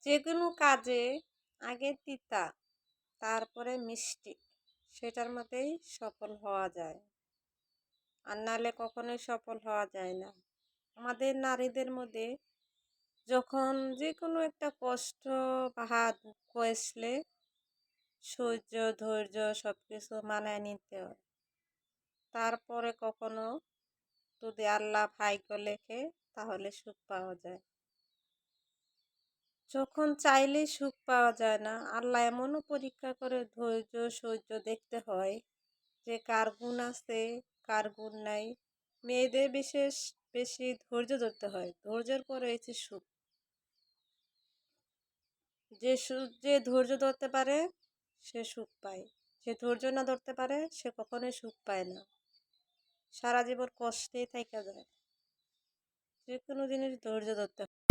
যে কোনো কাজে আগে তিতা তারপরে মিষ্টি, সেটার মধ্যেই সফল হওয়া যায়, আর নাহলে কখনোই সফল হওয়া যায় না। আমাদের নারীদের মধ্যে যখন যে কোনো একটা কষ্ট বা দুঃখ আসলে সহ্য ধৈর্য সব কিছু মানায় নিতে হয়। তারপরে কখনো যদি আল্লাহ ভাগ্য লেখে তাহলে সুখ পাওয়া যায়। যখন চাইলেই সুখ পাওয়া যায় না, আল্লাহ এমনও পরীক্ষা করে ধৈর্য সহ্য দেখতে হয় যে কার গুণ আছে কার গুণ নাই। মেয়েদের বিশেষ বেশি ধৈর্য ধরতে হয়, ধৈর্যের পরে হচ্ছে সুখ। যে ধৈর্য ধরতে পারে সে সুখ পায়, যে ধৈর্য না ধরতে পারে সে কখনোই সুখ পায় না, সারা জীবন কষ্টেই থাকা যায়। যে কোনো জিনিস ধৈর্য ধরতে হয়।